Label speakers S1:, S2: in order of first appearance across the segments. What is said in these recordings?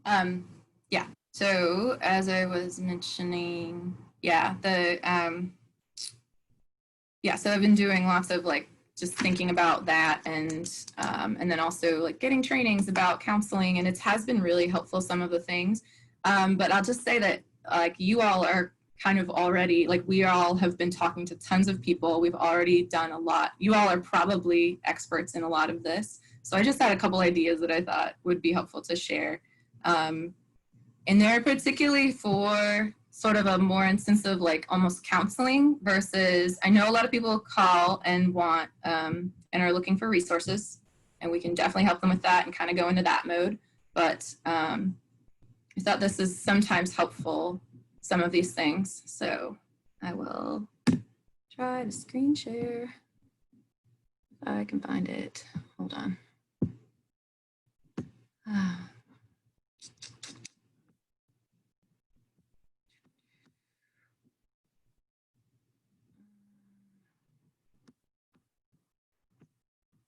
S1: Yeah. So as I was mentioning, so I've been doing lots of like just thinking about that, and then also like getting trainings about counseling, and it has been really helpful, some of the things. But I'll just say that like you all are kind of already, like we all have been talking to tons of people. We've already done a lot. You all are probably experts in a lot of this. So I just had a couple ideas that I thought would be helpful to share. And they're particularly for sort of a more instance of like almost counseling versus, I know a lot of people call and want and are looking for resources, and we can definitely help them with that and kind of go into that mode. But I thought this is sometimes helpful, some of these things. So I will try to screen share if I can find it. Hold on.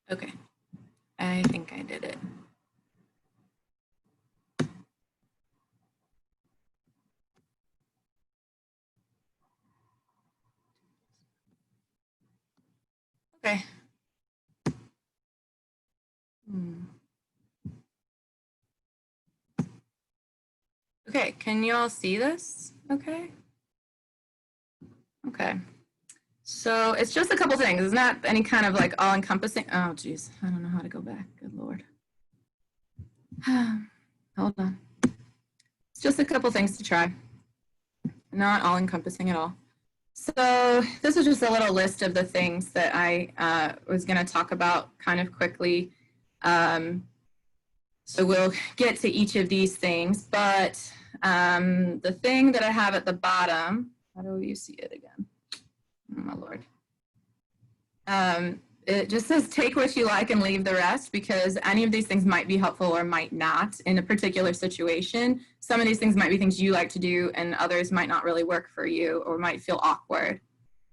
S1: Okay, I think I did it. Okay. Okay, can you all see this? Okay. Okay. So it's just a couple things. It's not any kind of like all encompassing. Oh, geez. I don't know how to go back. Good Lord. Hold on. It's just a couple things to try. Not all encompassing at all. So this was just a little list of the things that I was going to talk about kind of quickly. So we'll get to each of these things, but the thing that I have at the bottom, how do you see it again? Oh my Lord. It just says take what you like and leave the rest, because any of these things might be helpful or might not in a particular situation. Some of these things might be things you like to do and others might not really work for you or might feel awkward.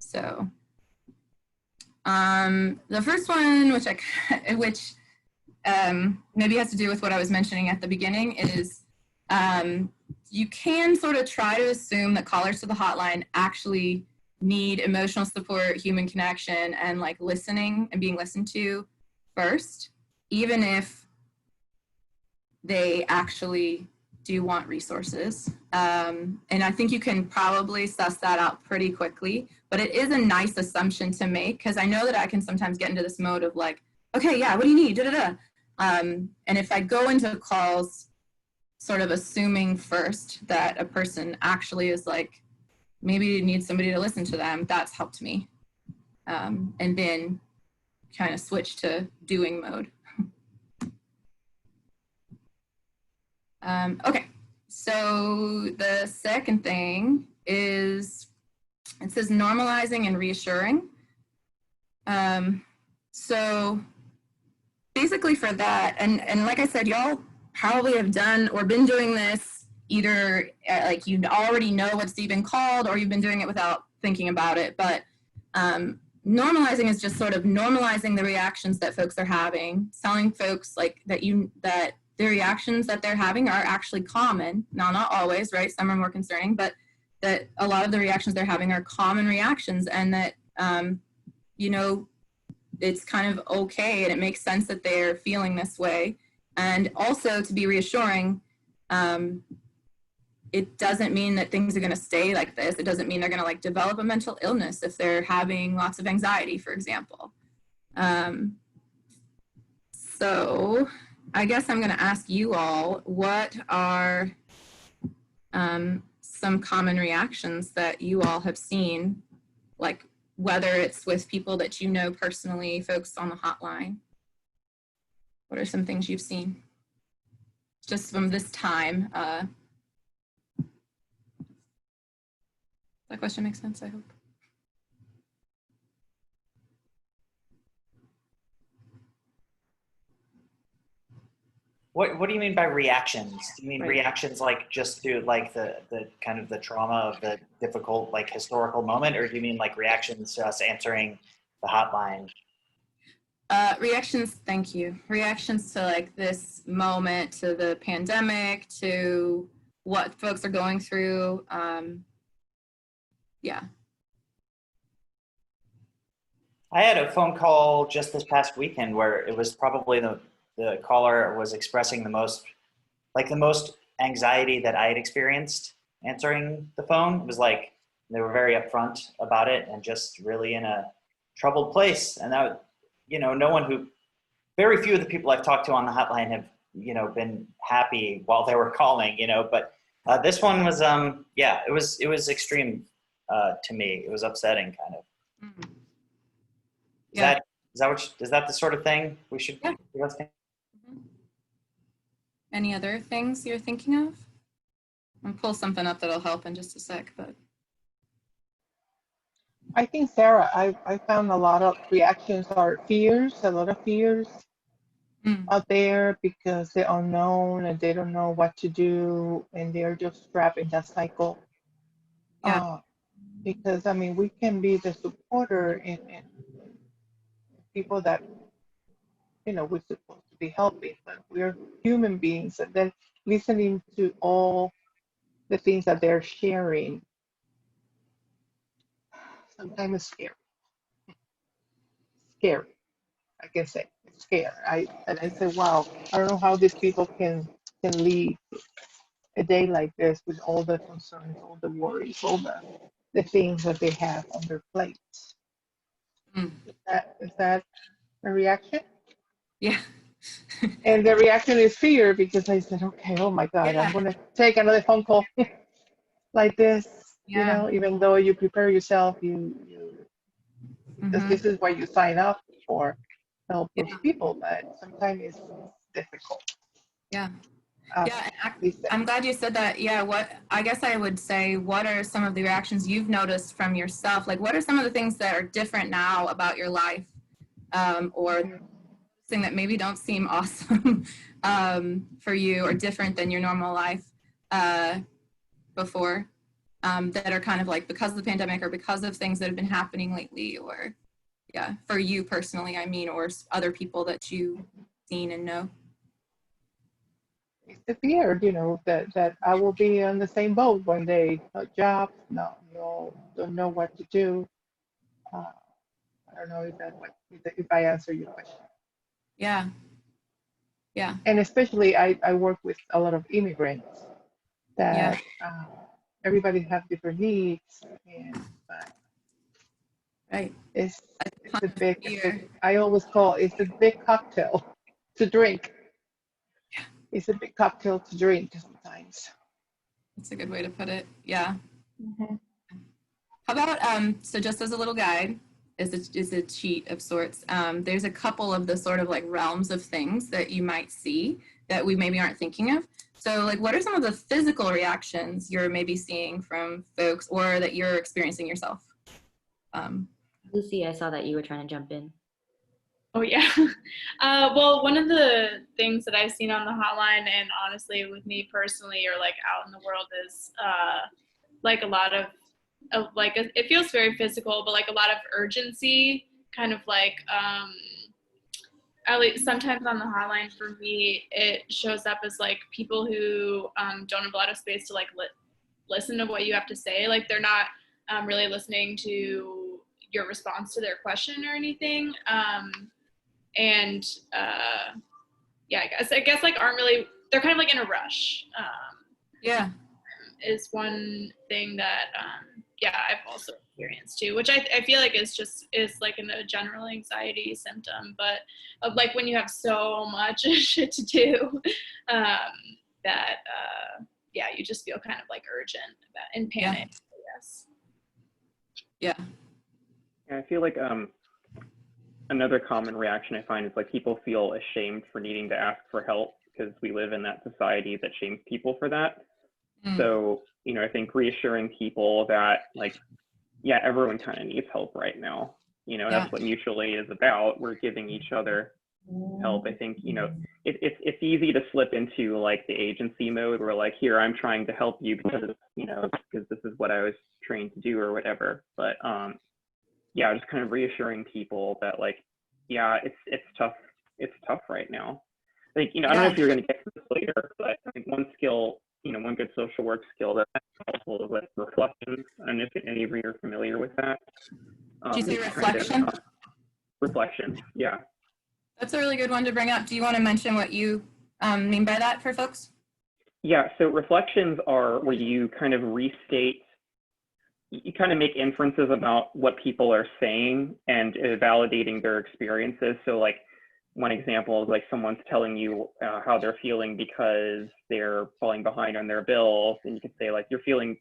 S1: So the first one, which maybe has to do with what I was mentioning at the beginning, is you can sort of try to assume that callers to the hotline actually need emotional support, human connection, and like listening and being listened to first, even if they actually do want resources. And I think you can probably suss that out pretty quickly, but it is a nice assumption to make, because I know that I can sometimes get into this mode of like, okay, yeah, what do you need? And if I go into calls sort of assuming first that a person actually is like, maybe need somebody to listen to them, that's helped me. And then kind of switch to doing mode. Okay, so the second thing is, it says normalizing and reassuring. So basically for that, and like I said, y'all probably have done or been doing this either like you already know what's even called, or you've been doing it without thinking about it. But normalizing is just sort of normalizing the reactions that folks are having, telling folks like that the reactions that they're having are actually common. Now, not always, right? Some are more concerning, but that a lot of the reactions they're having are common reactions, and that you know, it's kind of okay and it makes sense that they're feeling this way. And also to be reassuring, it doesn't mean that things are going to stay like this. It doesn't mean they're going to like develop a mental illness if they're having lots of anxiety, for example. So I guess I'm going to ask you all, what are some common reactions that you all have seen, like whether it's with people that you know personally, folks on the hotline? What are some things you've seen just from this time? That question makes sense, I hope.
S2: What do you mean by reactions? Do you mean reactions like just through like the kind of the trauma of the difficult like historical moment, or do you mean like reactions to us answering the hotline?
S1: Reactions, thank you. Reactions to like this moment, to the pandemic, to what folks are going through. Yeah.
S2: I had a phone call just this past weekend where it was probably the caller was expressing the most anxiety that I had experienced answering the phone. It was like they were very upfront about it and just really in a troubled place. And that, no one who, very few of the people I've talked to on the hotline have, been happy while they were calling, but this one was, yeah, it was extreme to me. It was upsetting kind of.
S1: Mhm.
S2: Is
S1: Yeah.
S2: that, is that the sort of thing we should
S1: Yeah.
S2: be listening?
S1: Mhm. Any other things you're thinking of? I'll pull something up that'll help in just a sec, but
S3: I think, Sarah, I found a lot of reactions are fears, a lot of fears
S1: mm,
S3: out there because they're unknown and they don't know what to do and they're just trapped in that cycle.
S1: yeah,
S3: Because I mean, we can be the supporter in people that we're supposed to be helping, but we're human beings, and then listening to all the things that they're sharing sometimes it's scary. Scary, I can say. It's scary. I say, wow, I don't know how these people can lead a day like this with all the concerns, all the worries, all the things that they have on their plates.
S1: mm,
S3: Is that a reaction?
S1: yeah,
S3: And the reaction is fear because I said, okay, oh my God, I'm
S1: yeah,
S3: gonna take another phone call like this,
S1: yeah.
S3: even though you prepare yourself, because
S1: Hmm.
S3: this is what you sign up for, help
S1: Yeah,
S3: those people, but sometimes it's difficult.
S1: yeah.
S3: Uh,
S1: Yeah, and
S3: Lisa.
S1: I'm glad you said that. Yeah, what I guess I would say, what are some of the reactions you've noticed from yourself? Like, what are some of the things that are different now about your life, or
S3: Mhm.
S1: thing that maybe don't seem awesome for you, or different than your normal life uh, before, that are kind of like because of the pandemic or because of things that have been happening lately, or yeah, for you personally, I mean, or other people that you've seen and know.
S3: It's the fear, that I will be on the same boat one day, no job, no, don't know what to do. Uh, I don't know if I answer your question.
S1: Yeah, yeah,
S3: And especially, I work with a lot of immigrants
S1: yeah,
S3: that everybody have different needs, and but
S1: right.
S3: it's
S1: A
S3: it's
S1: ton
S3: a
S1: of
S3: big,
S1: fear.
S3: I always call it's a big cocktail to drink. It's a big cocktail to drink sometimes.
S1: That's a good way to put it. Yeah.
S3: Mhm.
S1: How about so just as a little guide, is a cheat of sorts. There's a couple of the sort of like realms of things that you might see that we maybe aren't thinking of. So like what are some of the physical reactions you're maybe seeing from folks or that you're experiencing yourself? Um,
S4: Lucy, I saw that you were trying to jump in.
S5: Oh yeah. Well, one of the things that I've seen on the hotline, and honestly with me personally, or like out in the world, is like a lot of like it feels very physical, but like a lot of urgency, kind of like at least sometimes on the hotline for me, it shows up as like people who don't have a lot of space to like listen to what you have to say. Like they're not really listening to your response to their question or anything. And yeah, I guess like aren't really, they're kind of like in a rush.
S1: yeah.
S5: Is one thing that yeah, I've also experienced too, which I feel like is like in a general anxiety symptom, but of like when you have so much shit to do, that yeah, you just feel kind of like urgent and
S1: Yeah.
S5: panic, I guess.
S1: Yeah.
S6: And I feel like another common reaction I find is like people feel ashamed for needing to ask for help because we live in that society that shames people for that.
S1: Mm.
S6: So, I think reassuring people that like, yeah, everyone kind of needs help right now.
S1: Yeah.
S6: That's what mutual aid is about. We're giving each other help. I think, it's easy to slip into like the agency mode where like, here, I'm trying to help you because, because this is what I was trained to do or whatever. But yeah, just kind of reassuring people that like, Yeah, it's tough. It's tough right now. I think, I don't know if you're going to get to this later, but I think one skill, one good social work skill that's helpful is like reflections. I don't know if any of you are familiar with that.
S1: Did you say reflection?
S6: Reflections, yeah.
S1: That's a really good one to bring up. Do you want to mention what you mean by that for folks?
S6: Yeah, so reflections are where you kind of restate, you kind of make inferences about what people are saying and validating their experiences. So like one example is like someone's telling you how they're feeling because they're falling behind on their bills. And you can say like, you can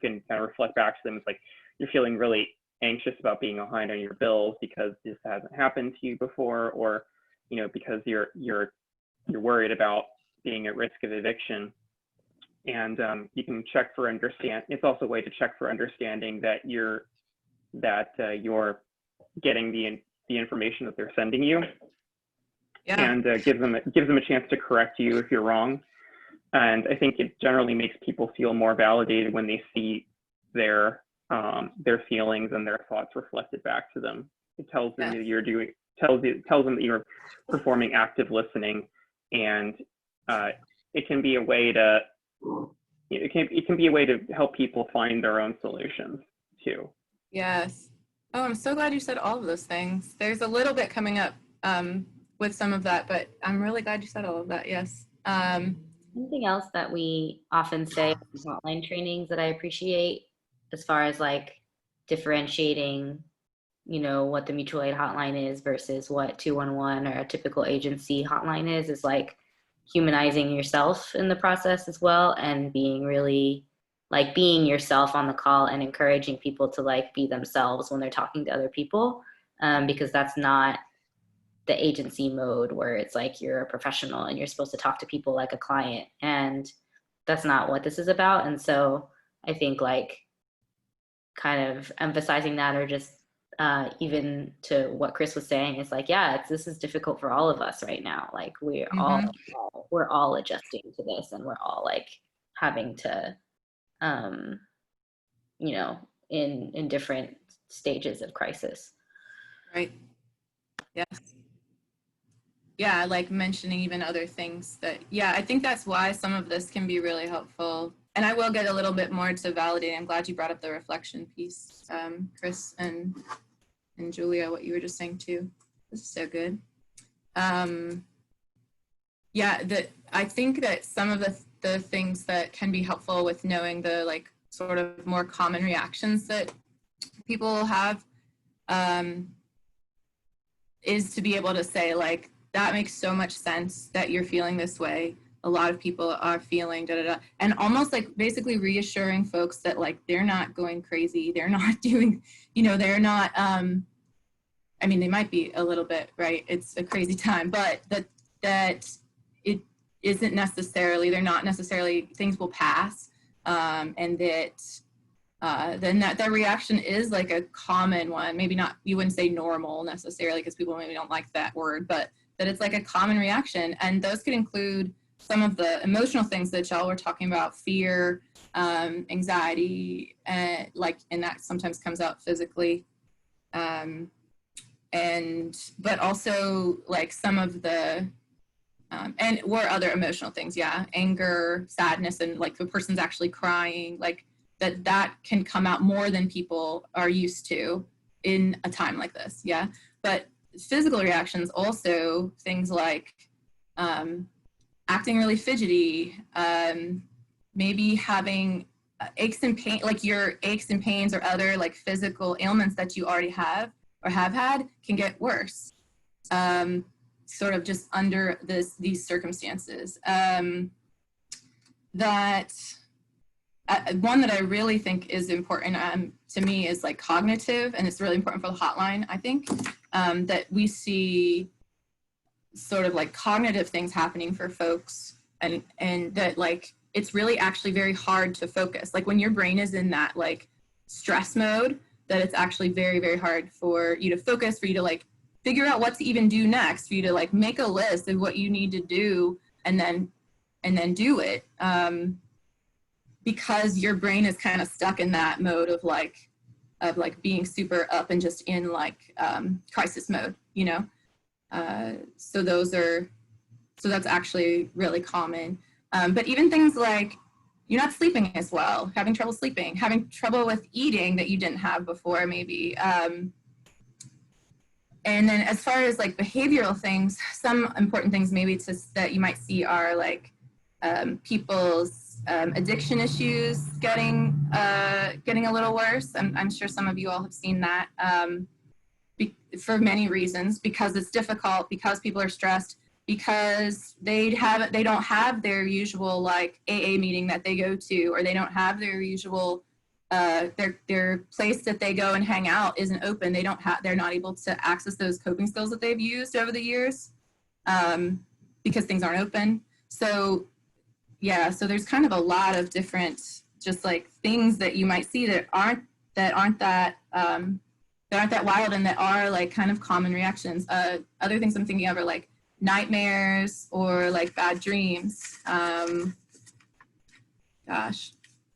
S6: kind of reflect back to them. It's like, you're feeling really anxious about being behind on your bills because this hasn't happened to you before, or, because you're worried about being at risk of eviction. And you can check for it's also a way to check for understanding that you're getting the information that they're sending you.
S1: Yeah.
S6: And gives them a chance to correct you if you're wrong. And I think it generally makes people feel more validated when they see their feelings and their thoughts reflected back to them. It tells them that tells them that you're performing active listening, and it can be a way to help people find their own solutions too.
S1: Yes. Oh, I'm so glad you said all of those things. There's a little bit coming up with some of that, but I'm really glad you said all of that. Yes.
S4: Something else that we often say in hotline trainings that I appreciate, as far as like differentiating, what the mutual aid hotline is versus what 211 or a typical agency hotline is like humanizing yourself in the process as well, and being really like being yourself on the call and encouraging people to like be themselves when they're talking to other people, because that's not the agency mode where it's like you're a professional and you're supposed to talk to people like a client, and that's not what this is about. And so I think like kind of emphasizing that, or just even to what Chris was saying, is like, this is difficult for all of us right now. Like we're all adjusting to this, and we're all like having to, in different stages of crisis.
S1: Right. Yes. Yeah, like mentioning even other things that, I think that's why some of this can be really helpful. And I will get a little bit more to validate. I'm glad you brought up the reflection piece, Chris and Julia, what you were just saying too. This is so good. I think that some of the things that can be helpful with knowing the like sort of more common reactions that people have is to be able to say like, that makes so much sense that you're feeling this way. A lot of people are feeling and almost like basically reassuring folks that like they're not going crazy, they're not doing, they're not they might be a little bit, right? It's a crazy time, but that it isn't necessarily, they're not necessarily, things will pass, and that then that reaction is like a common one. Maybe not, you wouldn't say normal necessarily because people maybe don't like that word, but that it's like a common reaction. And those could include some of the emotional things that y'all were talking about, fear, anxiety, and that sometimes comes out physically. But also like some of the, or other emotional things. Yeah. Anger, sadness, and like the person's actually crying, like that can come out more than people are used to in a time like this. Yeah. But physical reactions also, things like acting really fidgety, maybe having aches and pain, like your aches and pains or other like physical ailments that you already have or have had can get worse, sort of just under these circumstances. One that I really think is important to me is like cognitive, and it's really important for the hotline, I think, that we see sort of like cognitive things happening for folks, and that like it's really actually very hard to focus. Like when your brain is in that like stress mode, that it's actually very, very hard for you to focus, for you to like figure out what to even do next, for you to like make a list of what you need to do and then do it. Because your brain is kind of stuck in that mode of being super up and just in like crisis mode, So that's actually really common. But even things like you're not sleeping as well, having trouble sleeping, having trouble with eating that you didn't have before, maybe. And then as far as like behavioral things, some important things maybe that you might see are like people's addiction issues getting a little worse. I'm sure some of you all have seen that for many reasons, because it's difficult, because people are stressed, because they don't have their usual like AA meeting that they go to, or they don't have their usual their place that they go and hang out isn't open. They're not able to access those coping skills that they've used over the years because things aren't open. So yeah, so there's kind of a lot of different just like things that you might see that aren't that wild, and that are like kind of common reactions. Other things I'm thinking of are like nightmares or like bad dreams. Gosh.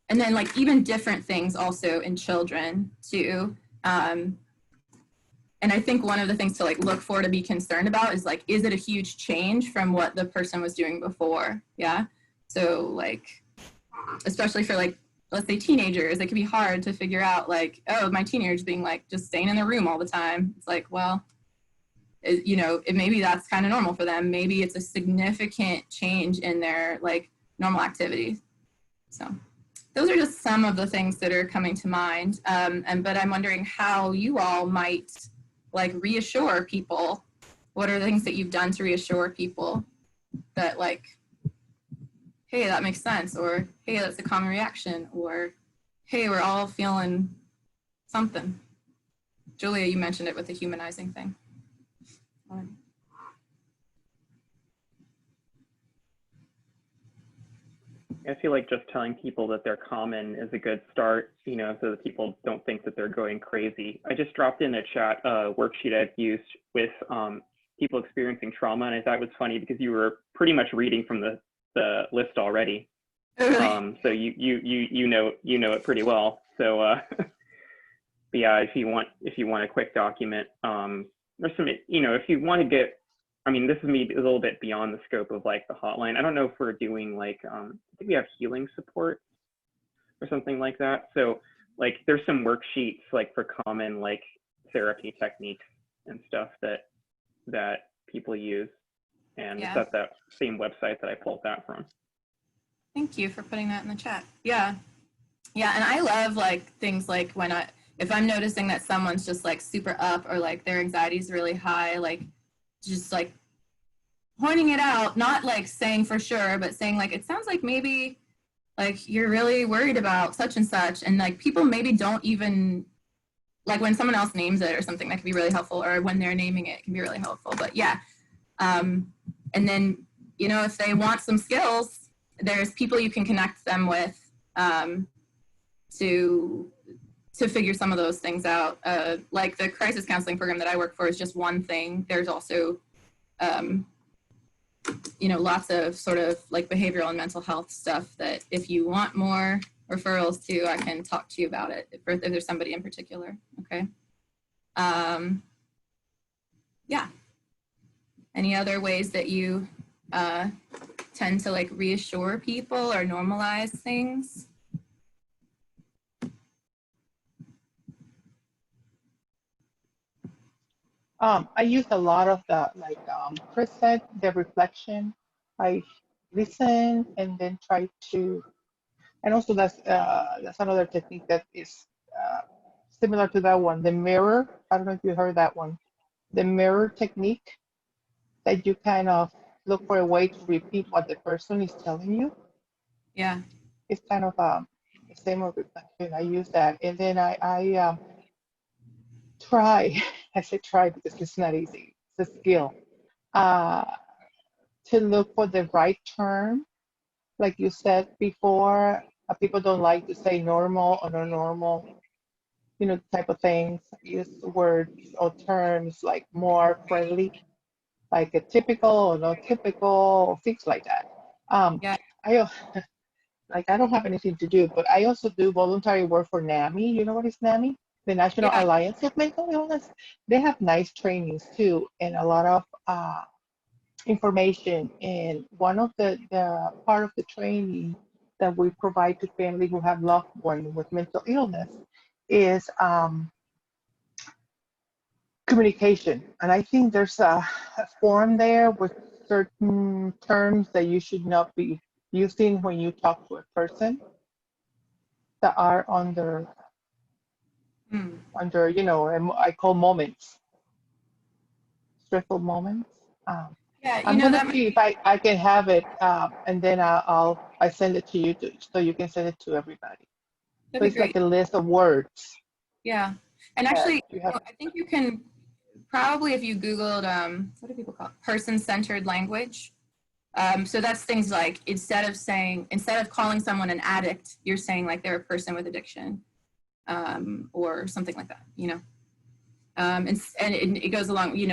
S1: And then like even different things also in children too. And I think one of the things to like look for, to be concerned about, is like, is it a huge change from what the person was doing before? Yeah. So like, especially for like, let's say teenagers, it can be hard to figure out like, oh, my teenager's being like just staying in their room all the time. It's like, well, maybe that's kind of normal for them. Maybe it's a significant change in their like normal activities. So those are just some of the things that are coming to mind. But I'm wondering how you all might like reassure people. What are the things that you've done to reassure people that like, hey, that makes sense, or hey, that's a common reaction, or hey, we're all feeling something. Julia, you mentioned it with the humanizing thing.
S6: I feel like just telling people that they're common is a good start, so that people don't think that they're going crazy. I just dropped in a chat worksheet I've used with people experiencing trauma, and I thought it was funny because you were pretty much reading from the list already. So you know it pretty well. So but yeah, if you want a quick document, there's some, if you want to get, this is maybe a little bit beyond the scope of like the hotline. I don't know if we're doing like, I think we have healing support or something like that. So like there's some worksheets like for common like therapy techniques and stuff that people use. And it's at that same website that I pulled that from.
S1: Thank you for putting that in the chat. Yeah. Yeah. And I love like things like if I'm noticing that someone's just like super up, or like their anxiety is really high, like just like pointing it out, not like saying for sure, but saying like, it sounds like maybe like you're really worried about such and such. And like people maybe don't even, like when someone else names it or something, that can be really helpful, or when they're naming it can be really helpful. But yeah. And then, if they want some skills, there's people you can connect them with to figure some of those things out. Like the crisis counseling program that I work for is just one thing. There's also, lots of sort of like behavioral and mental health stuff that if you want more referrals to, I can talk to you about it if there's somebody in particular. Okay. Yeah. Any other ways that you tend to like reassure people or normalize things?
S3: I use a lot of the, like Chris said, the reflection. I listen and then try to, and also that's another technique that is similar to that one, the mirror. I don't know if you heard that one. The mirror technique, that you kind of look for a way to repeat what the person is telling you.
S1: Yeah.
S3: It's kind of the same of reflection. I use that, and then I try. I say try because it's not easy. It's a skill. To look for the right term, like you said before. People don't like to say normal or no normal, type of things. Use words or terms like more friendly, like a typical or not typical, things like that.
S1: Yeah.
S3: I don't have anything to do, but I also do voluntary work for NAMI. You know what is NAMI? the National
S1: Yeah.
S3: Alliance of Mental Illness, they have nice trainings too, and a lot of information. And one of the part of the training that we provide to families who have loved one with mental illness is communication. And I think there's a form there with certain terms that you should not be using when you talk to a person that are under, I call moments, stressful moments.
S1: Yeah,
S3: I'm gonna
S1: that might
S3: see if I can have it, and then I send it to you so you can send it to everybody. So
S1: that'd be
S3: it's like
S1: great.
S3: a list of words
S1: Yeah. And
S3: that
S1: actually,
S3: you have.
S1: I think you can probably, if you Googled, what do people call it? Person-centered language. So that's things like instead of calling someone an addict, you're saying like they're a person with addiction, or something like that, and it goes along, in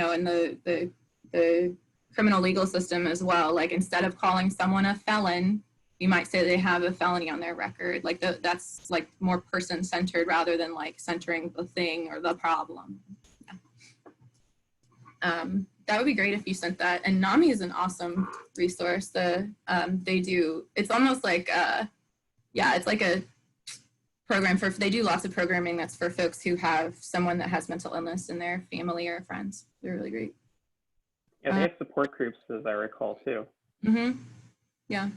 S1: the criminal legal system as well. Like instead of calling someone a felon, you might say they have a felony on their record. Like that's like more person-centered rather than like centering the thing or the problem. Yeah. That would be great if you sent that. And NAMI is an awesome resource. They do, it's almost like, it's like a program they do lots of programming that's for folks who have someone that has mental illness in their family or friends. They're really great.
S6: Yeah, they have support groups, as I recall, too.
S1: Mm-hmm. Yeah.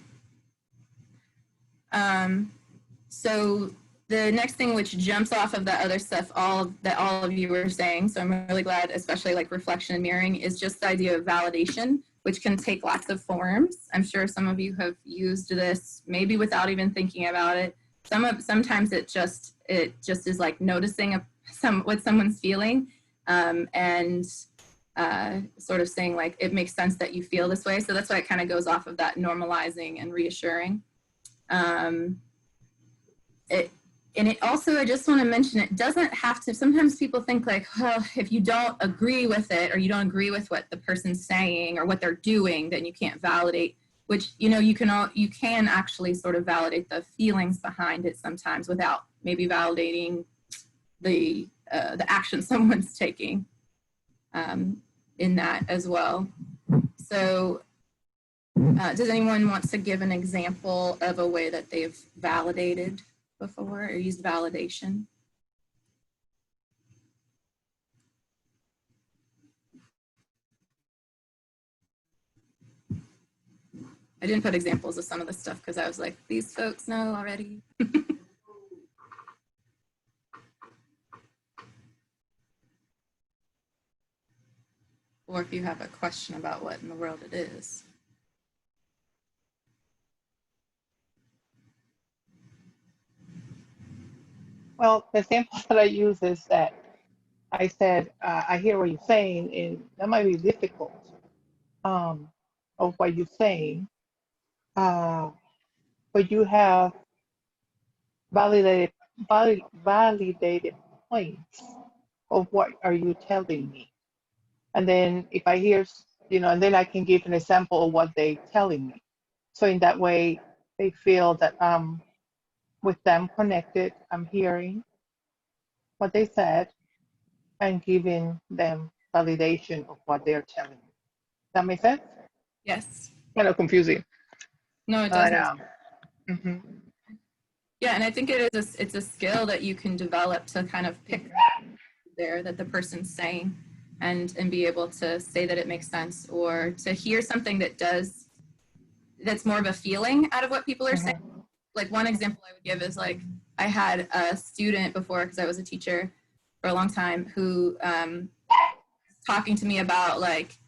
S1: So the next thing, which jumps off of that other stuff, all of you were saying, so I'm really glad, especially like reflection and mirroring, is just the idea of validation, which can take lots of forms. I'm sure some of you have used this maybe without even thinking about it. Sometimes it just is like noticing what someone's feeling, and sort of saying like it makes sense that you feel this way. So that's why it kind of goes off of that normalizing and reassuring. It also, I just want to mention, it doesn't have to, sometimes people think like, well, if you don't agree with it or you don't agree with what the person's saying or what they're doing, then you can't validate, which, you can actually sort of validate the feelings behind it sometimes without maybe validating the action someone's taking in that as well. So does anyone want to give an example of a way that they've validated before or used validation? I didn't put examples of some of the stuff because I was like, these folks know already. Or if you have a question about what in the world it is.
S3: Well, the example that I use is that I said, I hear what you're saying, and that might be difficult, of what you're saying, but you have validated validated points of what are you telling me. And then if I hear, and then I can give an example of what they're telling me. So in that way, they feel that I'm with them connected, I'm hearing what they said and giving them validation of what they're telling me. That make sense?
S1: Yes.
S3: Kind of confusing.
S1: No, it
S3: But,
S1: doesn't.
S3: Yeah,
S1: and I think it's a skill that you can develop to kind of pick there that the person's saying and be able to say that it makes sense, or to hear something that's more of a feeling out of what people are saying. Like one example I would give is like, I had a student before, because I was a teacher for a long time, who talking to me about like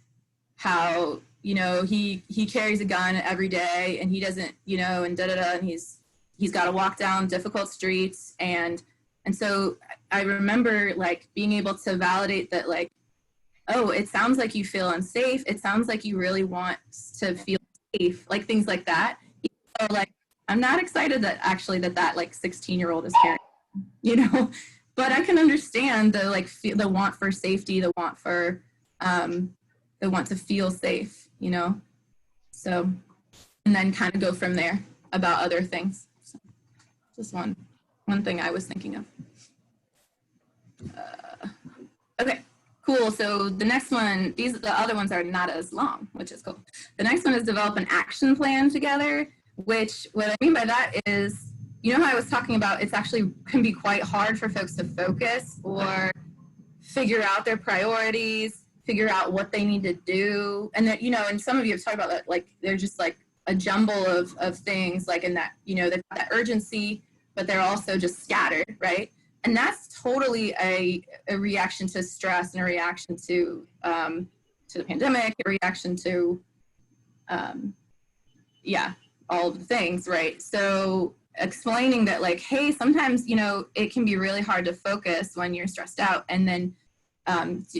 S1: how, he carries a gun every day and he doesn't, and and he's got to walk down difficult streets. And so I remember like being able to validate that, like, oh, it sounds like you feel unsafe. It sounds like you really want to feel safe, like things like that. So like, I'm not excited that actually that like 16-year-old is carrying, but I can understand the want for safety, the want to feel safe, so, and then kind of go from there about other things. So, just one thing I was thinking of. Okay, cool. So the next one, the other ones are not as long, which is cool. The next one is develop an action plan together, which what I mean by that is, you know how I was talking about it's actually can be quite hard for folks to focus or figure out their priorities, figure out what they need to do. And that, you know, and some of you have talked about that, like they're just like a jumble of things, like in that, you know, that urgency, but they're also just scattered, right? And that's totally a reaction to stress and a reaction to the pandemic, a reaction to, yeah, all of the things, right? So explaining that, like, hey, sometimes, you know, it can be really hard to focus when you're stressed out. And then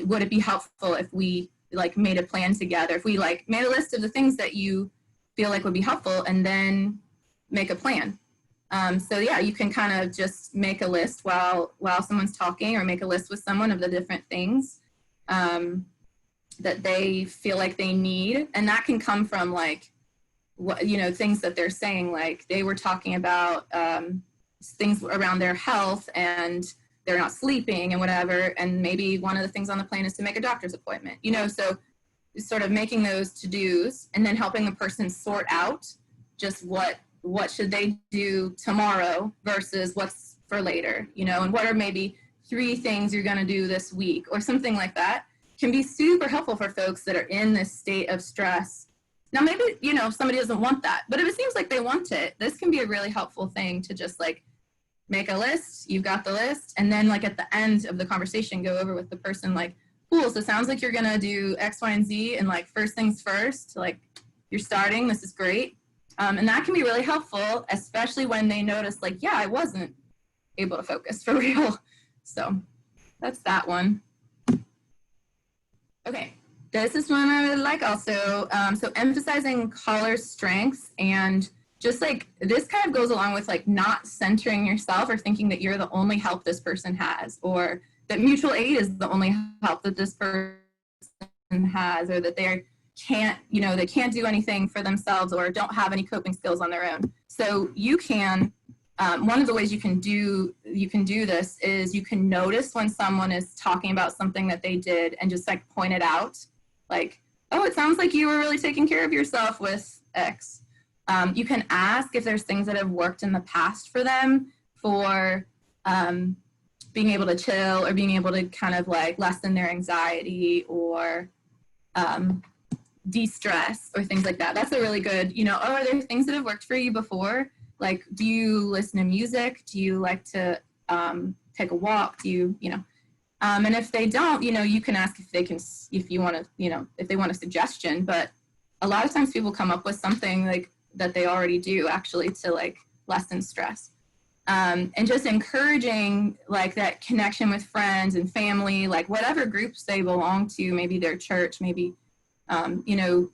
S1: would it be helpful if we like made a plan together, if we like made a list of the things that you feel like would be helpful and then make a plan? So yeah, you can kind of just make a list while someone's talking, or make a list with someone of the different things that they feel like they need. And that can come from like, what, you know, things that they're saying, like they were talking about things around their health and they're not sleeping and whatever. And maybe one of the things on the plan is to make a doctor's appointment, you know, so sort of making those to-dos and then helping the person sort out just what should they do tomorrow versus what's for later, you know, and what are maybe 3 things you're going to do this week or something like that can be super helpful for folks that are in this state of stress. Now, maybe, you know, somebody doesn't want that, but if it seems like they want it, this can be a really helpful thing to just like make a list. You've got the list. And then like at the end of the conversation, go over with the person like, cool, so it sounds like you're going to do X, Y, and Z. And like first things first, like you're starting, this is great. And that can be really helpful, especially when they notice like, yeah, I wasn't able to focus for real. So that's that one. Okay. This is one I really like also. So emphasizing caller's strengths, and just like this kind of goes along with like not centering yourself or thinking that you're the only help this person has, or that mutual aid is the only help that this person has, or that they can't, you know, they can't do anything for themselves or don't have any coping skills on their own. So you can, one of the ways you can do this is you can notice when someone is talking about something that they did and just like point it out. Like, oh, it sounds like you were really taking care of yourself with X. You can ask if there's things that have worked in the past for them for being able to chill or being able to kind of like lessen their anxiety or de-stress or things like that. That's a really good, you know, oh, are there things that have worked for you before? Like, do you listen to music? Do you like to take a walk? Do you, you know, and if they don't, you know, you can ask if they can, if you want to, you know, if they want a suggestion. But a lot of times people come up with something like that they already do actually to like lessen stress. And just encouraging like that connection with friends and family, like whatever groups they belong to, maybe their church, maybe, you know,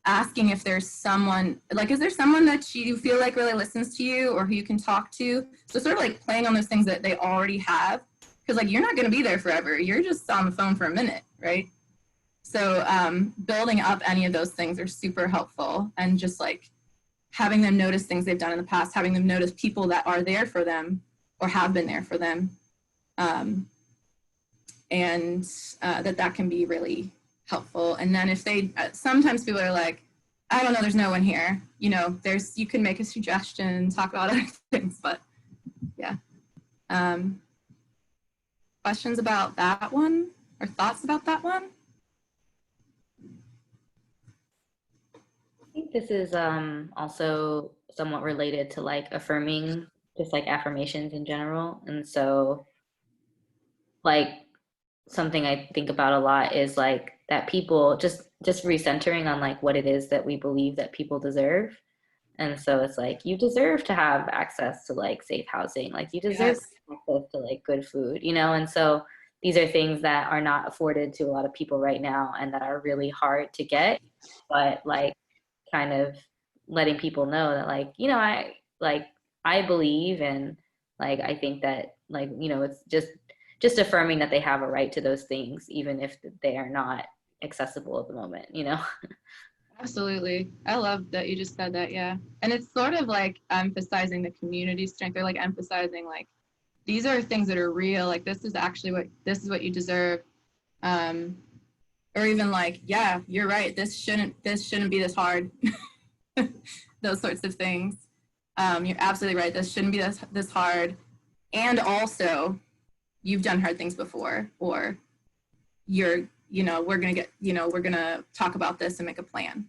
S1: asking if there's someone, like, is there someone that you feel like really listens to you or who you can talk to? So sort of like playing on those things that they already have. Because like you're not going to be there forever. You're just on the phone for a minute, right? So building up any of those things are super helpful, and just like having them notice things they've done in the past, having them notice people that are there for them or have been there for them, and that can be really helpful. And then if they, sometimes people are like, I don't know, there's no one here. You know, you can make a suggestion, talk about other things, but yeah. Questions about that one or thoughts about that one?
S4: I think this is also somewhat related to like affirming, just like affirmations in general. And so like something I think about a lot is like that people just recentering on like what it is that we believe that people deserve. And so it's like, you deserve to have access to like safe housing, like you deserve access to like good food, you know? And so these are things that are not afforded to a lot of people right now and that are really hard to get, but like kind of letting people know that like, you know, I believe, and like, I think that like, you know, it's just affirming that they have a right to those things, even if they are not accessible at the moment, you know?
S1: Absolutely. I love that you just said that. Yeah. And it's sort of like emphasizing the community strength, or like emphasizing like these are things that are real. Like, this is what you deserve. Or even like, yeah, you're right. This shouldn't be this hard. Those sorts of things. You're absolutely right. This shouldn't be this hard. And also, you've done hard things before, or we're gonna talk about this and make a plan.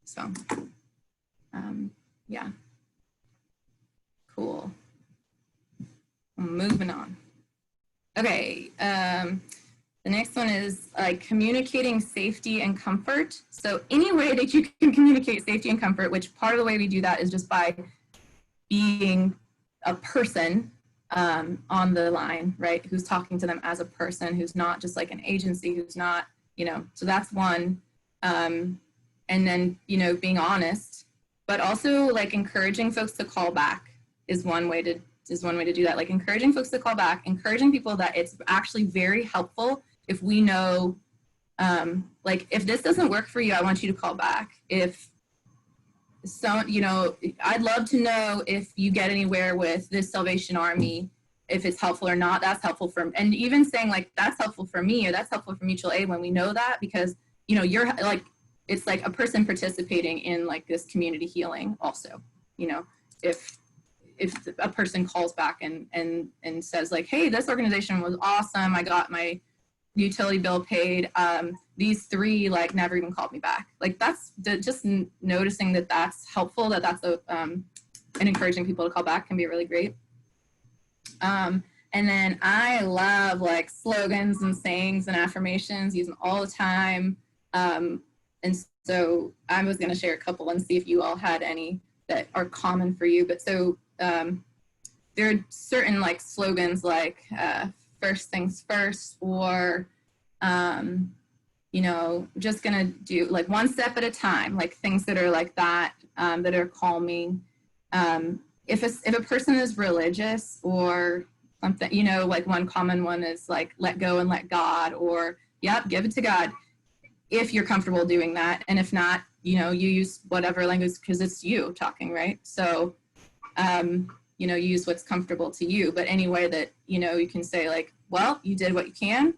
S1: So, yeah, cool. Moving on. Okay, the next one is like communicating safety and comfort. So any way that you can communicate safety and comfort, which part of the way we do that is just by being a person on the line, right? Who's talking to them as a person, who's not just like an agency, who's not, so that's one. And then, being honest, but also like encouraging folks to call back is one way to do that. Like encouraging folks to call back, encouraging people that it's actually very helpful if we know, like if this doesn't work for you, I want you to call back. If so, I'd love to know if you get anywhere with this Salvation Army, if it's helpful or not. That's helpful for, and even saying like, that's helpful for me, or that's helpful for mutual aid when we know that, because, you're like, it's like a person participating in like this community healing also, if a person calls back and says like, hey, this organization was awesome. I got my utility bill paid. These three like never even called me back. Like that's just noticing that that's helpful, that's and encouraging people to call back can be really great. And then I love like slogans and sayings and affirmations, use them all the time. And so I was going to share a couple and see if you all had any that are common for you. But so there are certain like slogans like first things first, or just gonna do like one step at a time, like things that are like that, that are calming. If a person is religious or something, like one common one is like let go and let God, or yep, give it to God, if you're comfortable doing that. And if not, you use whatever language, because it's you talking, right? So use what's comfortable to you, but any way that, you can say like, well, you did what you can,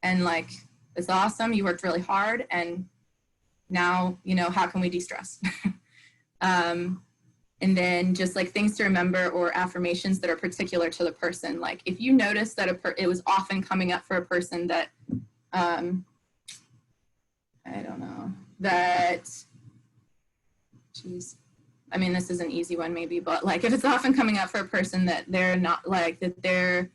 S1: and like, it's awesome. You worked really hard, and now, how can we de-stress? And then just like things to remember or affirmations that are particular to the person. Like if you notice that it was often coming up for a person that, I don't know, that, geez, I mean, this is an easy one maybe, but like if it's often coming up for a person that they're not like, that they're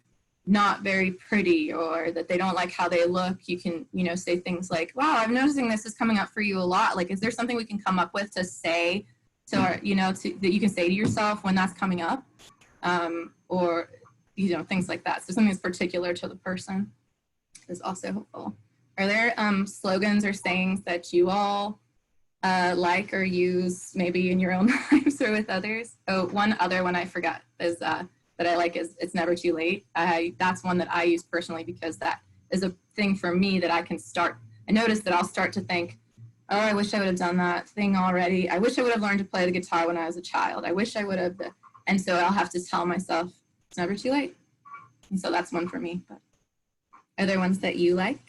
S1: not very pretty, or that they don't like how they look, you can, say things like, wow, I'm noticing this is coming up for you a lot. Like, is there something we can come up with to say to our, that you can say to yourself when that's coming up? Or, things like that. So something that's particular to the person is also helpful. Are there slogans or sayings that you all like or use maybe in your own lives or with others? Oh, one other one I forgot is that I like is it's never too late. That's one that I use personally, because that is a thing for me that I can start. I notice that I'll start to think, oh, I wish I would have done that thing already. I wish I would have learned to play the guitar when I was a child. I wish I would have. And so I'll have to tell myself it's never too late. And so that's one for me. But are there ones that you like?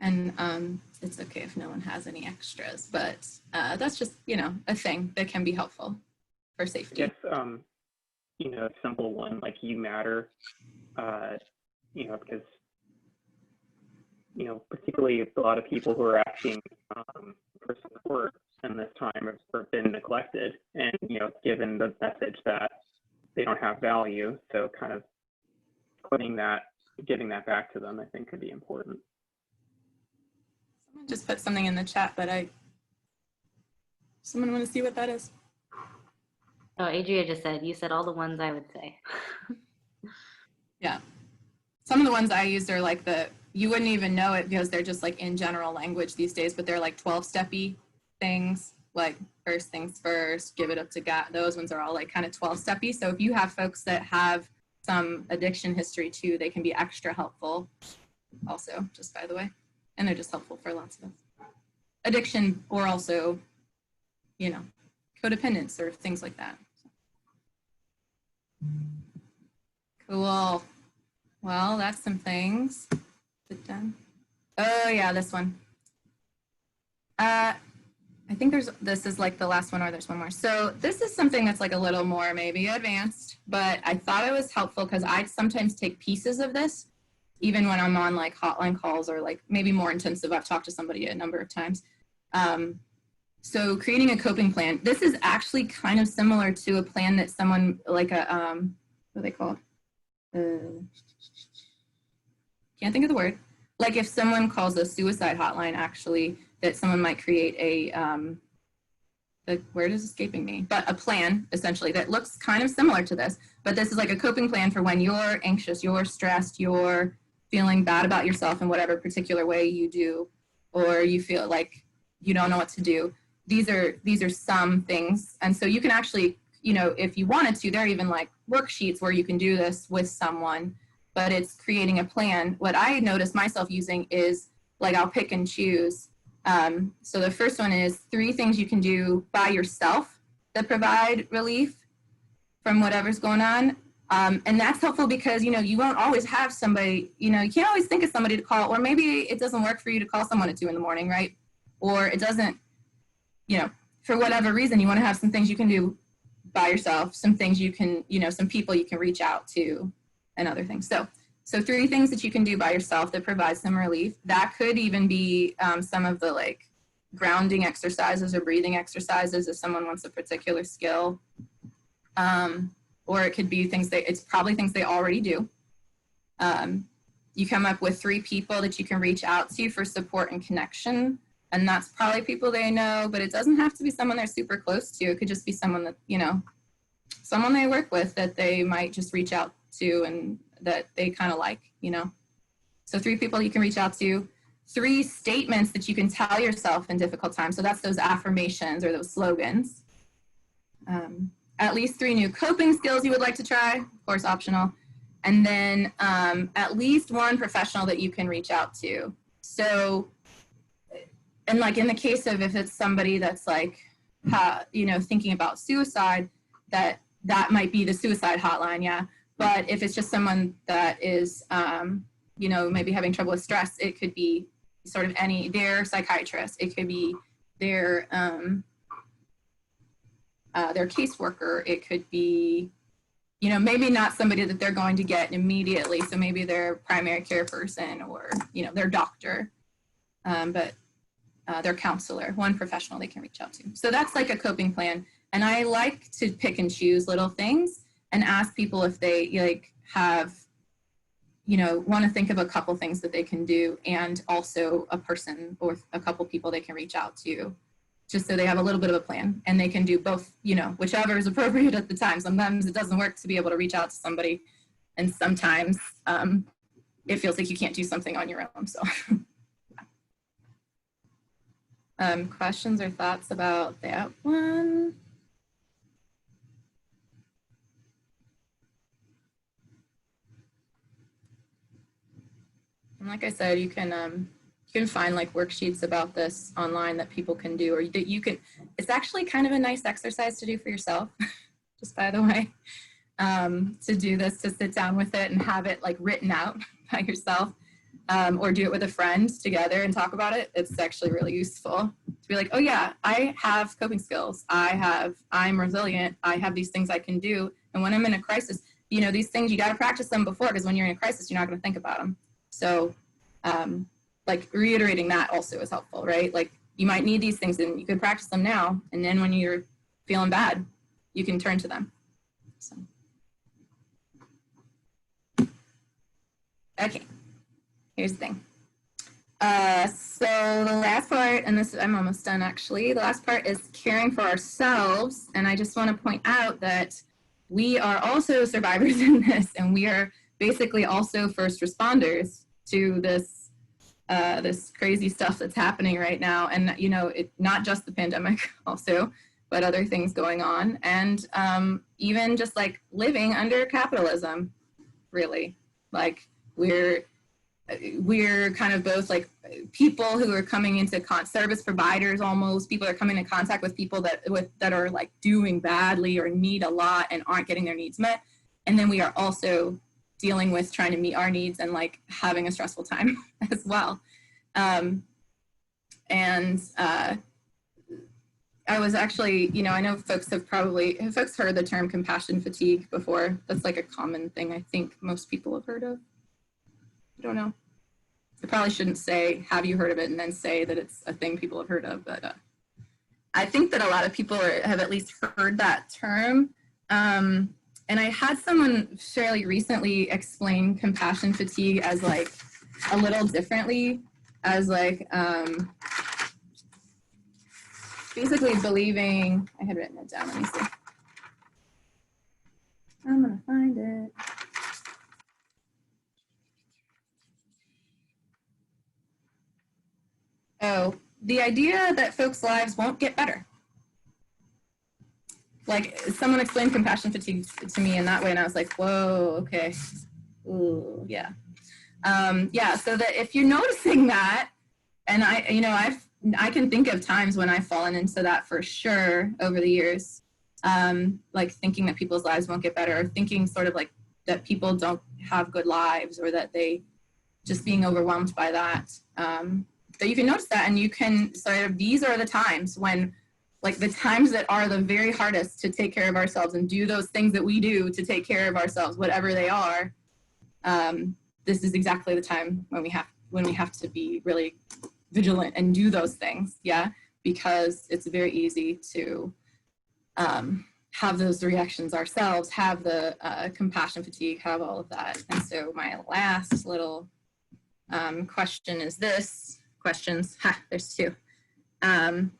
S1: And it's okay if no one has any extras, but that's just, a thing that can be helpful for safety.
S6: Yes, a simple one like you matter, because, particularly a lot of people who are asking for support in this time have been neglected and, given the message that they don't have value. So kind of giving that back to them, I think could be important.
S1: Someone just put something in the chat, but someone want to see what that is?
S4: Oh, Adria just said, you said all the ones I would say.
S1: Yeah. Some of the ones I used are like you wouldn't even know it because they're just like in general language these days, but they're like 12-steppy things. like first things first, give it up to God. Those ones are all like kind of 12-steppy. So if you have folks that have some addiction history too, they can be extra helpful also, just by the way. And they're just helpful for lots of addiction, or also, you know, codependence or things like that. Cool. Well, that's some things. Is it done? Oh yeah, this one. I think this is like the last one, or there's one more. So this is something that's like a little more maybe advanced, but I thought it was helpful because I sometimes take pieces of this, even when I'm on like hotline calls or like maybe more intensive. I've talked to somebody a number of times. So creating a coping plan. This is actually kind of similar to a plan that someone like a, what are they called? Can't think of the word. Like if someone calls a suicide hotline, actually, that someone might create a, the word is escaping me, but a plan essentially that looks kind of similar to this, but this is like a coping plan for when you're anxious, you're stressed, you're feeling bad about yourself in whatever particular way you do, or you feel like you don't know what to do. These are some things. And so you can actually, you know, if you wanted to, there are even like worksheets where you can do this with someone, but it's creating a plan. What I noticed myself using is like, I'll pick and choose. So the first one is 3 things you can do by yourself that provide relief from whatever's going on. And that's helpful because, you know, you won't always have somebody, you know, you can't always think of somebody to call, or maybe it doesn't work for you to call someone at 2 a.m, right? Or it doesn't, you know, for whatever reason, you want to have some things you can do by yourself, some things you can, you know, some people you can reach out to and other things. So 3 things that you can do by yourself that provide some relief. That could even be some of the like grounding exercises or breathing exercises if someone wants a particular skill. Or it could be things it's probably things they already do. You come up with 3 people that you can reach out to for support and connection. And that's probably people they know, but it doesn't have to be someone they're super close to. It could just be someone that, you know, someone they work with that they might just reach out to and that they kind of like, you know. So 3 people you can reach out to, 3 statements that you can tell yourself in difficult times. So that's those affirmations or those slogans. At least 3 new coping skills you would like to try, of course, optional. And then at least 1 professional that you can reach out to. So, and like in the case of if it's somebody that's like, you know, thinking about suicide, that might be the suicide hotline, yeah. But if it's just someone that is, you know, maybe having trouble with stress, it could be sort of their psychiatrist. It could be their caseworker. It could be, you know, maybe not somebody that they're going to get immediately. So maybe their primary care person or, you know, their doctor, but their counselor, 1 professional they can reach out to. So that's like a coping plan. And I like to pick and choose little things and ask people if they like have, you know, want to think of a couple things that they can do and also a person or a couple people they can reach out to, just so they have a little bit of a plan and they can do both, you know, whichever is appropriate at the time. Sometimes it doesn't work to be able to reach out to somebody, and sometimes it feels like you can't do something on your own. So questions or thoughts about that one? And like I said, you can find like worksheets about this online that people can do, or that you can, it's actually kind of a nice exercise to do for yourself, just by the way, to do this, to sit down with it and have it like written out by yourself, or do it with a friend together and talk about it. It's actually really useful to be like, oh yeah, I have coping skills. I'm resilient. I have these things I can do. And when I'm in a crisis, you know, these things, you got to practice them before, because when you're in a crisis, you're not going to think about them. So like reiterating that also is helpful, right? Like you might need these things and you can practice them now. And then when you're feeling bad, you can turn to them. So. Okay, here's the thing. So the last part, and this I'm almost done actually, the last part is caring for ourselves. And I just want to point out that we are also survivors in this, and we are basically also first responders to this this crazy stuff that's happening right now. And, you know, it, not just the pandemic also, but other things going on. And even just like living under capitalism, really. Like we're kind of both like people who are coming into service providers, almost people are coming in contact with people that are like doing badly or need a lot and aren't getting their needs met. And then we are also dealing with trying to meet our needs and like having a stressful time as well. I was actually, you know, I know folks have heard the term compassion fatigue before. That's like a common thing I think most people have heard of. I don't know. I probably shouldn't say, have you heard of it, and then say that it's a thing people have heard of, but I think that a lot of people have at least heard that term. And I had someone fairly recently explain compassion fatigue as like a little differently, as like basically believing, I had written it down, let me see. I'm gonna find it. Oh, the idea that folks' lives won't get better. Like someone explained compassion fatigue to me in that way, and I was like, whoa, okay. Ooh, yeah. Yeah, so that if you're noticing that, and I can think of times when I've fallen into that for sure over the years, like thinking that people's lives won't get better, or thinking sort of like that people don't have good lives, or that they just being overwhelmed by that. That you can notice that, and you can sort of, these are the times when, like the times that are the very hardest to take care of ourselves and do those things that we do to take care of ourselves, whatever they are. This is exactly the time when we have to be really vigilant and do those things, yeah, because it's very easy to have those reactions ourselves, have the compassion fatigue, have all of that. And so my last little question is this. Questions, there's two. And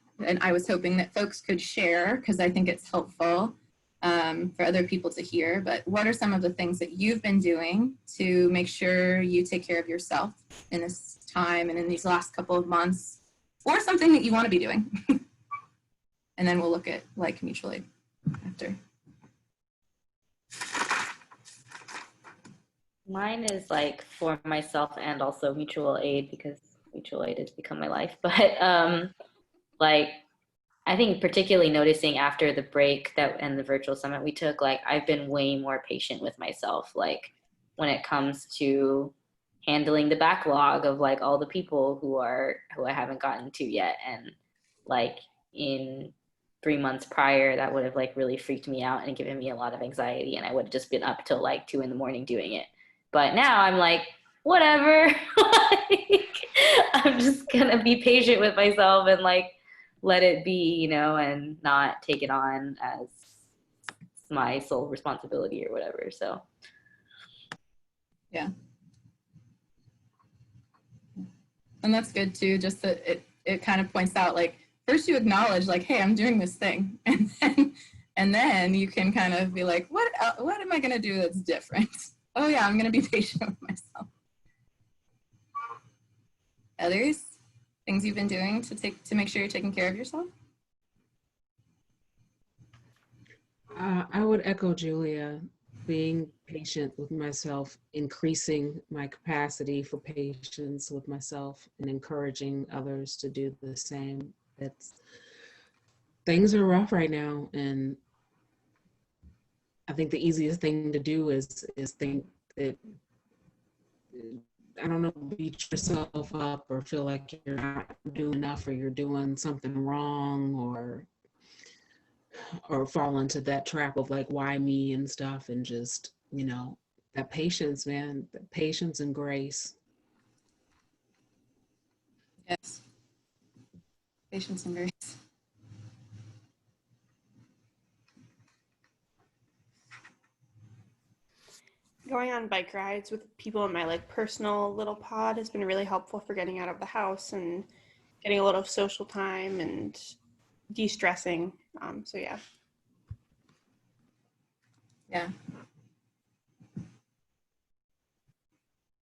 S1: I was hoping that folks could share, because I think it's helpful for other people to hear, but what are some of the things that you've been doing to make sure you take care of yourself in this time and in these last couple of months, or something that you want to be doing? And then we'll look at like mutual aid after.
S4: Mine is like for myself and also mutual aid, because mutual aid has become my life. But like, I think particularly noticing after the break and the virtual summit we took, like I've been way more patient with myself, like when it comes to handling the backlog of like all the people who I haven't gotten to yet. And like in 3 months prior, that would have like really freaked me out and given me a lot of anxiety, and I would have just been up till like 2 a.m. doing it. But now I'm like, whatever. Like, I'm just gonna be patient with myself and like let it be, you know, and not take it on as my sole responsibility or whatever. So
S1: yeah. And that's good too, just that it kind of points out, like, first you acknowledge like, hey, I'm doing this thing, and then you can kind of be like, what am I gonna do that's different? Oh yeah, I'm gonna be patient with myself. Others, things you've been doing to make sure you're taking care of yourself?
S7: I would echo Julia, being patient with myself, increasing my capacity for patience with myself, and encouraging others to do the same. Things are rough right now, and I think the easiest thing to do is think that, I don't know, beat yourself up or feel like you're not doing enough or you're doing something wrong, or fall into that trap of like, why me and stuff, and just, you know, that patience, man, that patience and grace.
S1: Yes. Patience and grace.
S8: Going on bike rides with people in my like personal little pod has been really helpful for getting out of the house and getting a little social time and de-stressing. So yeah.
S1: Yeah.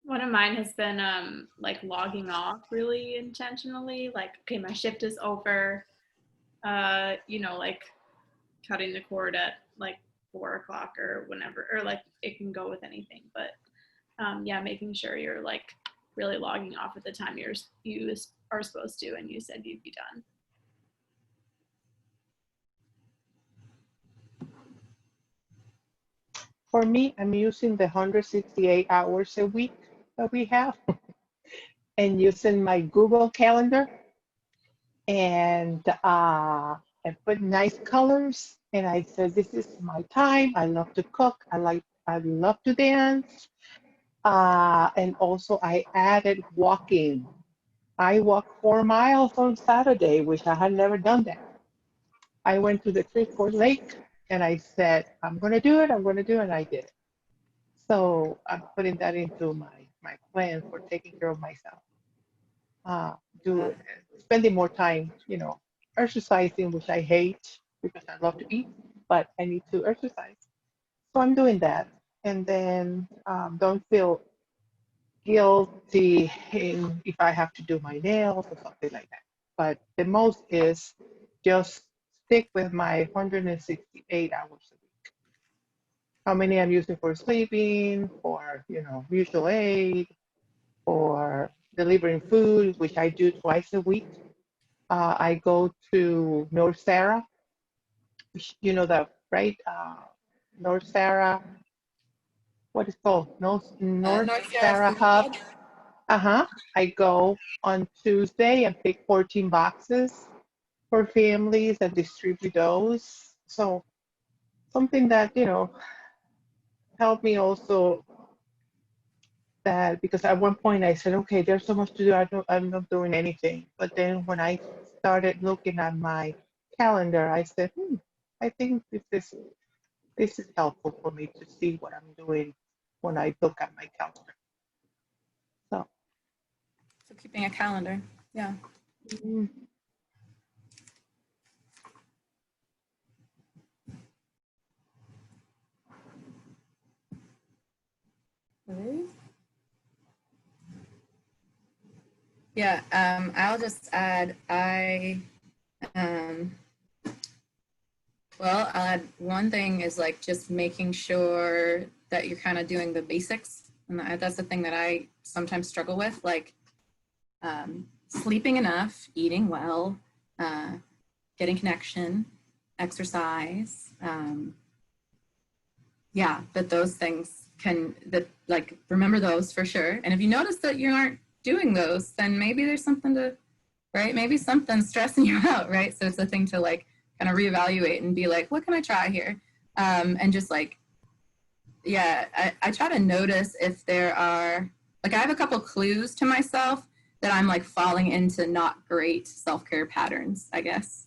S5: One of mine has been like logging off really intentionally. Like, okay, my shift is over. You know, like cutting the cord at like 4 o'clock or whenever, or like it can go with anything. But yeah, making sure you're like really logging off at the time you are supposed to, and you said you'd be done.
S3: For me, I'm using the 168 hours a week that we have and using my Google Calendar. And I put nice colors. And I said, this is my time. I love to cook. I love to dance. And also I added walking. I walked 4 miles on Saturday, which I had never done that. I went to the Three-Fork Lake and I said, I'm going to do it. I'm going to do it. And I did it. So I'm putting that into my plan for taking care of myself. Spending more time, you know, exercising, which I hate because I love to eat, but I need to exercise. So I'm doing that. And then don't feel guilty if I have to do my nails or something like that. But the most is just stick with my 168 hours a week. How many I'm using for sleeping, for, you know, mutual aid, or delivering food, which I do twice a week. I go to North Sarah, you know that, right? North Sarah, what is it called? North
S1: North Sierra
S3: Sarah
S1: Food
S3: Hub.
S1: Hub.
S3: I go on Tuesday and pick 14 boxes for families and distribute those. So something that, you know, helped me also, that because at one point I said, okay, there's so much to do. I'm not doing anything. But then when I started looking at my calendar, I said, I think this is helpful for me to see what I'm doing when I look at my calendar.
S1: So keeping a calendar. Yeah.
S3: Mm.
S1: Yeah, I'll just add, well, I'll add one thing is like just making sure that you're kind of doing the basics. And that's the thing that I sometimes struggle with, like sleeping enough, eating well, getting connection, exercise. Yeah, but those things like remember those for sure. And if you notice that you aren't doing those, then maybe there's something to, right? Maybe something's stressing you out, right? So it's a thing to like kind of reevaluate and be like, what can I try here? And just like, yeah, I try to notice if there are, like I have a couple clues to myself that I'm like falling into not great self-care patterns, I guess.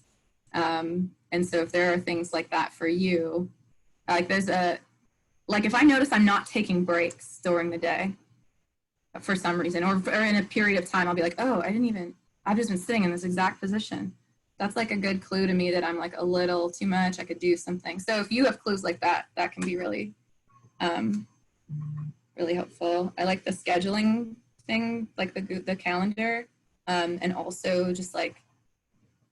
S1: And so if there are things like that for you, like like if I notice I'm not taking breaks during the day for some reason, or in a period of time, I'll be like, oh, I've just been sitting in this exact position. That's like a good clue to me that I'm like a little too much. I could do something. So if you have clues like that, that can be really, really helpful. I like the scheduling thing, like the calendar, and also just like,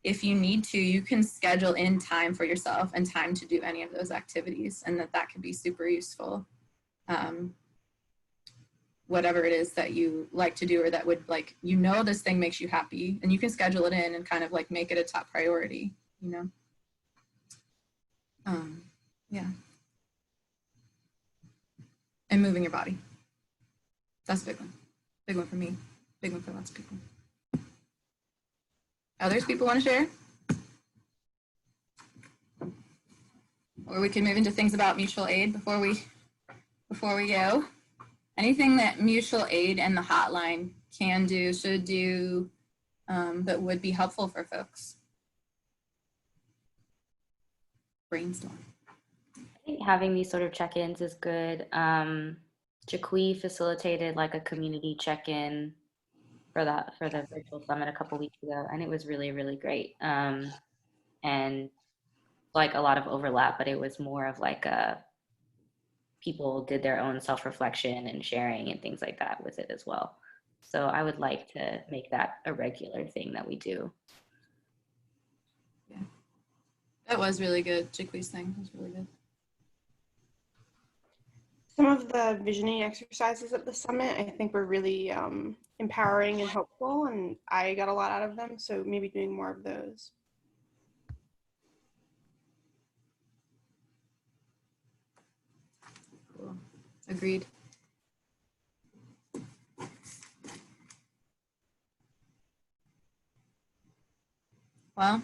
S1: if you need to, you can schedule in time for yourself and time to do any of those activities, and that could be super useful. Whatever it is that you like to do, or that would like, you know, this thing makes you happy, and you can schedule it in and kind of like make it a top priority, you know? Yeah. And moving your body. That's a big one. Big one for me. Big one for lots of people. Others people want to share? Or we can move into things about mutual aid before we go. Anything that mutual aid and the hotline can do, should do, that would be helpful for folks. Brainstorm.
S4: I think having these sort of check-ins is good. Jaquie facilitated like a community check-in for the virtual summit a couple weeks ago, and it was really, really great. And like a lot of overlap, but it was more of like a people did their own self-reflection and sharing and things like that with it as well. So I would like to make that a regular thing that we do.
S1: Yeah, that was really good. Chickwee's thing was really good.
S8: Some of the visioning exercises at the summit, I think, were really empowering and helpful, and I got a lot out of them. So maybe doing more of those.
S1: Cool. Agreed. Well,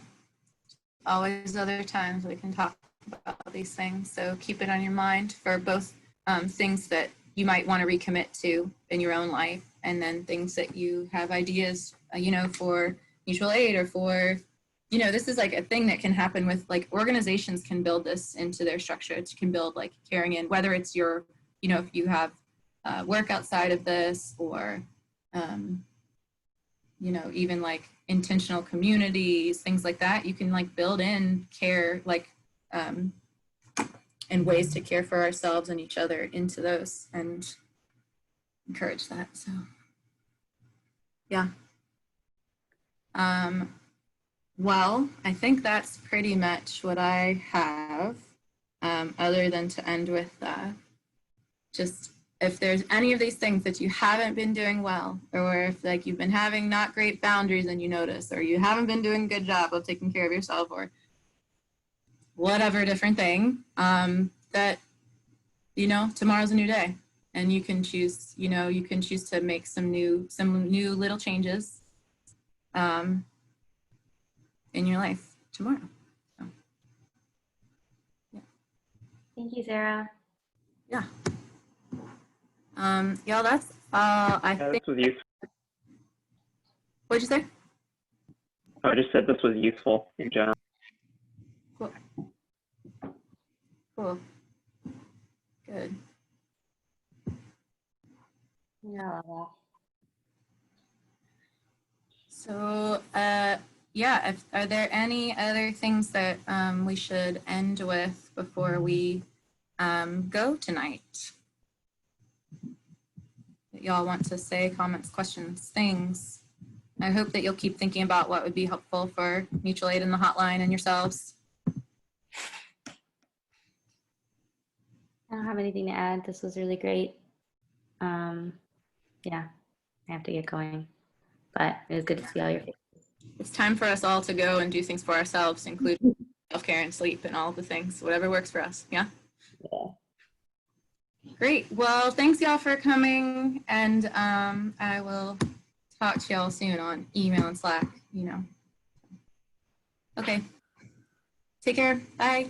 S1: always other times we can talk about these things. So keep it on your mind for both things that you might want to recommit to in your own life, and then things that you have ideas, for mutual aid or for, this is like a thing that can happen with like organizations can build this into their structure. It can build like caring in, whether it's your, if you have work outside of this or, even like intentional communities, things like that, you can like build in care, like, and ways to care for ourselves and each other into those and encourage that. So, yeah. Well, I think that's pretty much what I have, other than to end with just if there's any of these things that you haven't been doing well, or if like you've been having not great boundaries and you notice, or you haven't been doing a good job of taking care of yourself, or whatever different thing, that, tomorrow's a new day, and you can choose, to make some new little changes in your life tomorrow. So, yeah.
S4: Thank you, Sarah.
S1: Yeah. Y'all, that's I think.
S6: This was useful.
S1: What'd you say?
S6: I just said this was useful in general.
S1: Cool. Cool. Good.
S4: Yeah.
S1: So, yeah, are there any other things that we should end with before we go tonight? That y'all want to say, comments, questions, things? I hope that you'll keep thinking about what would be helpful for mutual aid and the hotline and yourselves.
S4: I don't have anything to add. This was really great. Yeah, I have to get going, but it was good to see all your faces.
S1: It's time for us all to go and do things for ourselves, including self-care and sleep and all of the things, whatever works for us. Yeah.
S4: Yeah.
S1: Great. Well, thanks y'all for coming, and I will talk to y'all soon on email and Slack, Okay. Take care. Bye.